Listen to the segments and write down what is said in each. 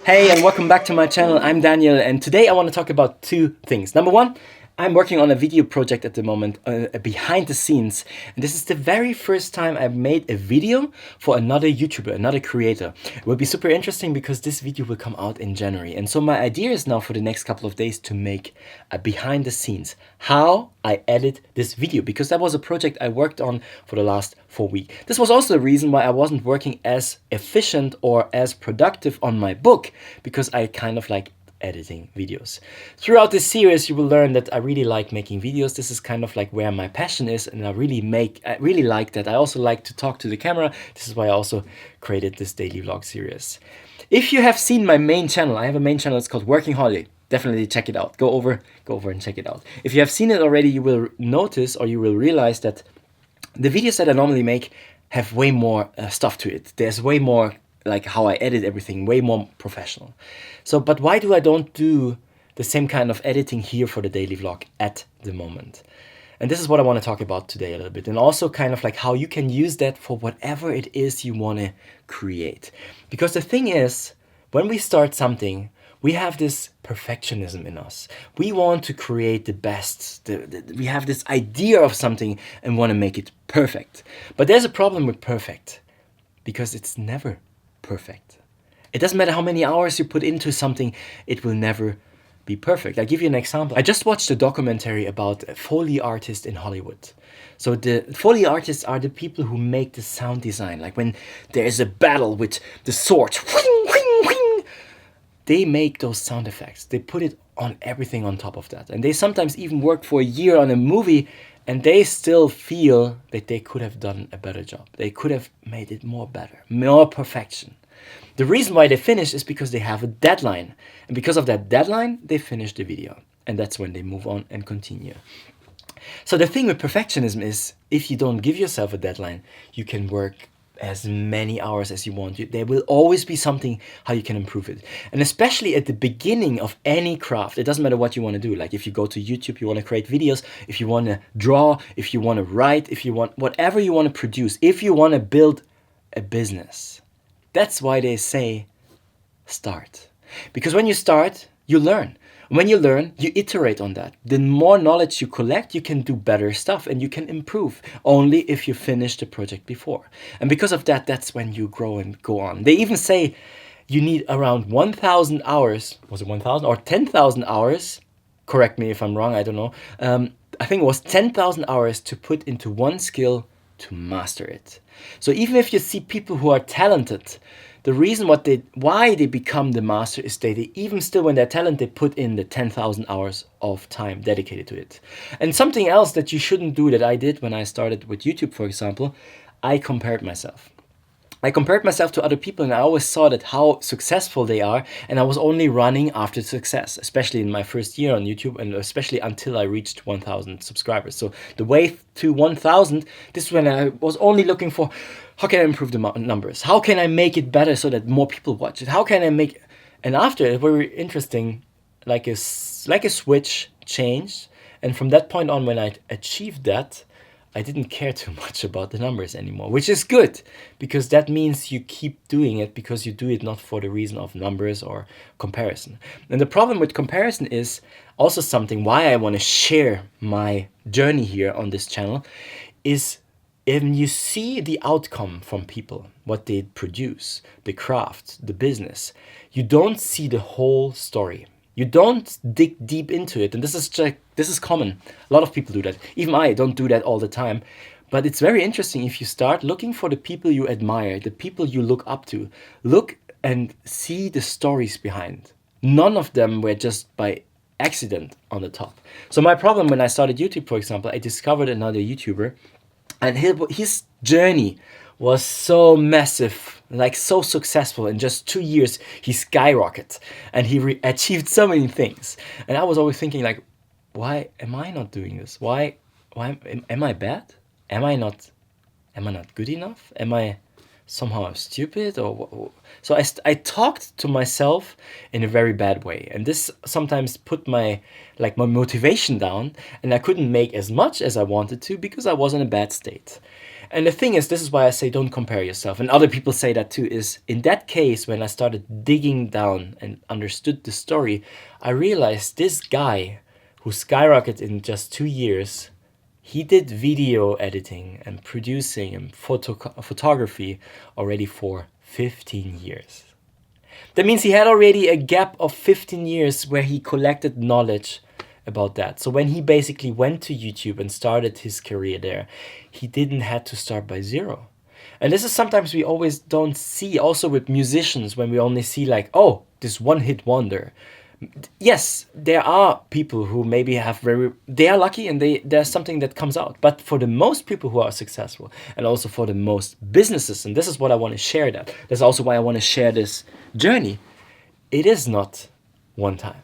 Hey, and welcome back to my channel. I'm Daniel, and today I want to talk about two things. Number one, I'm working on a video project at the moment, behind the scenes. And this is the very first time I've made a video for another YouTuber, another creator. It will be super interesting because this video will come out in January. And so my idea is now for the next couple of days to make a behind the scenes, how I edit this video, because that was a project I worked on for the last 4 weeks. This was also the reason why I wasn't working as efficient or as productive on my book, because I kind of like editing videos. Throughout this series, you will learn that I really like making videos. This is kind of like where my passion is, and I really like that. I also like to talk to the camera. This is why I also created this daily vlog series. If you have seen my main channel, I have a main channel, it's called Working Holiday. Definitely check it out. Go over and check it out. If you have seen it already, you will notice or you will realize that the videos that I normally make have way more stuff to it. There's way more like how I edit everything, way more professional. So, but why do I don't do the same kind of editing here for the daily vlog at the moment? And this is what I want to talk about today a little bit, and also kind of like how you can use that for whatever it is you want to create. Because the thing is, when we start something, we have this perfectionism in us. We want to create the best. We have this idea of something and want to make it perfect. But there's a problem with perfect, because it's never perfect. It doesn't matter how many hours you put into something, it will never be perfect. I'll give you an example. I just watched a documentary about a Foley artist in Hollywood. So the Foley artists are the people who make the sound design. Like when there's a battle with the sword, whing, whing, whing, they make those sound effects. They put it on everything on top of that. And they sometimes even work for a year on a movie, and they still feel that they could have done a better job. They could have made it more better, more perfection. The reason why they finish is because they have a deadline. And because of that deadline, they finish the video. And that's when they move on and continue. So the thing with perfectionism is, if you don't give yourself a deadline, you can work as many hours as you want. There will always be something how you can improve it. And especially at the beginning of any craft, it doesn't matter what you want to do. Like if you go to YouTube, you want to create videos, if you want to draw, if you want to write, if you want, whatever you want to produce, if you want to build a business. That's why they say start. Because when you start, you learn. When you learn, you iterate on that. The more knowledge you collect, you can do better stuff and you can improve only if you finish the project before. And because of that, that's when you grow and go on. They even say you need around 1,000 hours. Was it 1,000 or 10,000 hours? Correct me if I'm wrong, I don't know. I think it was 10,000 hours to put into one skill to master it. So even if you see people who are talented, the reason why they become the master is they even still when they're talented, they put in the 10,000 hours of time dedicated to it. And something else that you shouldn't do that I did when I started with YouTube, for example, I compared myself. I compared myself to other people, and I always saw that how successful they are, and I was only running after success, especially in my first year on YouTube, and especially until I reached 1,000 subscribers. So the way to 1,000, this is when I was only looking for, how can I improve the numbers? How can I make it better so that more people watch it? How can I make it? And after, it was very interesting, like a switch changed, and from that point on, when I achieved that, I didn't care too much about the numbers anymore, which is good, because that means you keep doing it because you do it not for the reason of numbers or comparison. And the problem with comparison is also something why I want to share my journey here on this channel is if you see the outcome from people, what they produce, the craft, the business, you don't see the whole story. You don't dig deep into it, and this is common. A lot of people do that. Even I don't do that all the time. But it's very interesting if you start looking for the people you admire, the people you look up to. Look and see the stories behind. None of them were just by accident on the top. So my problem when I started YouTube, for example, I discovered another YouTuber, and his journey was so massive, like so successful. In just 2 years, he skyrocketed and he achieved so many things. And I was always thinking like, why am I not doing this? Why am I bad? Am I not good enough? Am I somehow stupid or so I talked to myself in a very bad way, and this sometimes put my motivation down, and I couldn't make as much as I wanted to because I was in a bad state. And the thing is, this is why I say don't compare yourself. And other people say that too, is in that case, when I started digging down and understood the story, I realized this guy who skyrocketed in just 2 years, he did video editing and producing and photography already for 15 years. That means he had already a gap of 15 years where he collected knowledge about that. So when he basically went to YouTube and started his career there, he didn't have to start by zero. And this is sometimes we always don't see, also with musicians, when we only see like, oh, this one hit wonder. Yes, there are people who maybe have they are lucky and there's something that comes out. But for the most people who are successful, and also for the most businesses, and this is what I want to share that. That's also why I want to share this journey. It is not one time.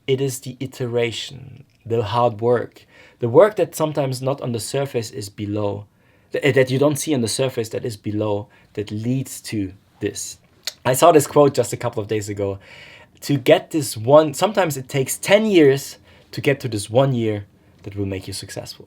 It is the iteration, the hard work, the work that sometimes not on the surface is below, that you don't see on the surface, that is below, that leads to this. I saw this quote just a couple of days ago. To get this one, sometimes it takes 10 years to get to this 1 year that will make you successful.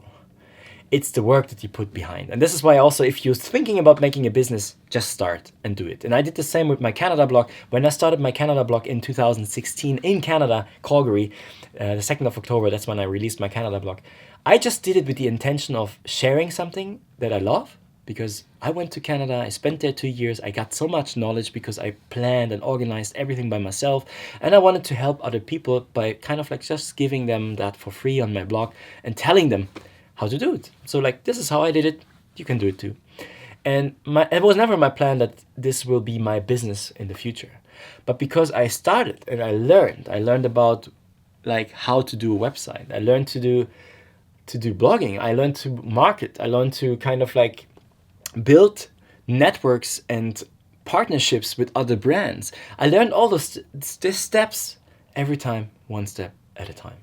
It's the work that you put behind. And this is why also, if you're thinking about making a business, just start and do it. And I did the same with my Canada blog. When I started my Canada blog in 2016 in Canada, Calgary, the 2nd of October, that's when I released my Canada blog. I just did it with the intention of sharing something that I love, because I went to Canada, I spent there 2 years, I got so much knowledge because I planned and organized everything by myself, and I wanted to help other people by kind of like just giving them that for free on my blog and telling them how to do it. So like, this is how I did it, you can do it too. And it was never my plan that this will be my business in the future. But because I started and I learned about like how to do a website, I learned to do blogging, I learned to market, I learned to kind of like build networks and partnerships with other brands. I learned all those steps every time, one step at a time.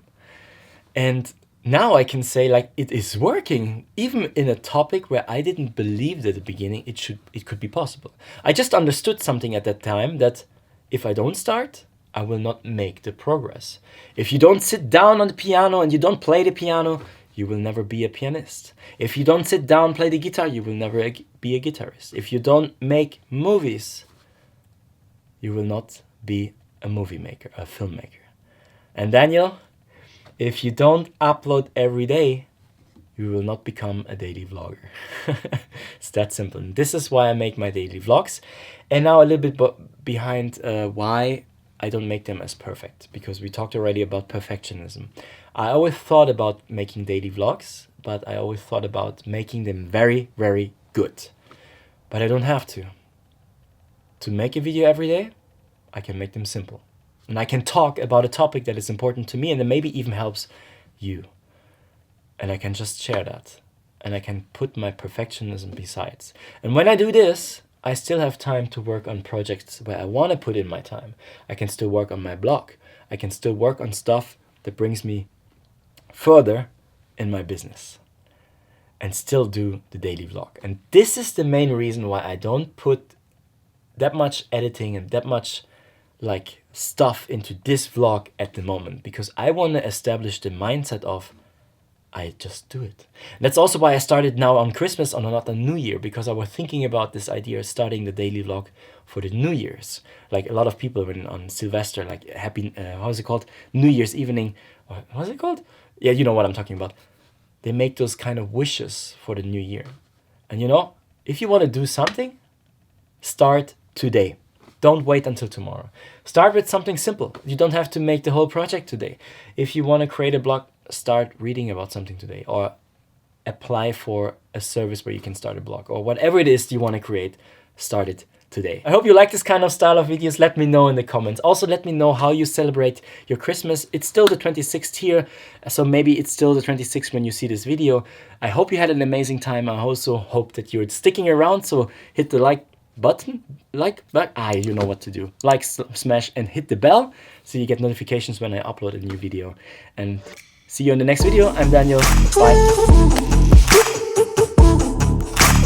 And now I can say like it is working, even in a topic where I didn't believe at the beginning it could be possible. I just understood something at that time, that if I don't start, I will not make the progress. If you don't sit down on the piano and you don't play the piano, you will never be a pianist. If you don't sit down, play the guitar, you will never be a guitarist. If you don't make movies, you will not be a movie maker, a filmmaker. And Daniel, if you don't upload every day, you will not become a daily vlogger. It's that simple. And this is why I make my daily vlogs. And now a little bit behind why I don't make them as perfect, because we talked already about perfectionism. I always thought about making daily vlogs, but I always thought about making them very, very good. But I don't have to. To make a video every day, I can make them simple. And I can talk about a topic that is important to me and that maybe even helps you. And I can just share that. And I can put my perfectionism besides. And when I do this, I still have time to work on projects where I want to put in my time. I can still work on my blog. I can still work on stuff that brings me further in my business. And still do the daily vlog. And this is the main reason why I don't put that much editing and that much like stuff into this vlog at the moment. Because I want to establish the mindset of I just do it. And that's also why I started now on Christmas, on not on New Year, because I was thinking about this idea of starting the daily vlog for the New Year's. Like a lot of people when on Sylvester, like happy, how is it called? New Year's evening. What is it called? Yeah, you know what I'm talking about. They make those kind of wishes for the new year. And you know, if you want to do something, start today. Don't wait until tomorrow. Start with something simple. You don't have to make the whole project today. If you want to create a blog, start reading about something today, or apply for a service where you can start a blog, or whatever it is you want to create, start it today. I hope you like this kind of style of videos. Let me know in the comments. Also, let me know how you celebrate your Christmas. It's still the 26th here, so maybe it's still the 26th when you see this video. I hope you had an amazing time. I also hope that you're sticking around, so hit the like button, you know what to do. Like, smash, and hit the bell so you get notifications when I upload a new video. And see you in the next video. I'm Daniel. Bye.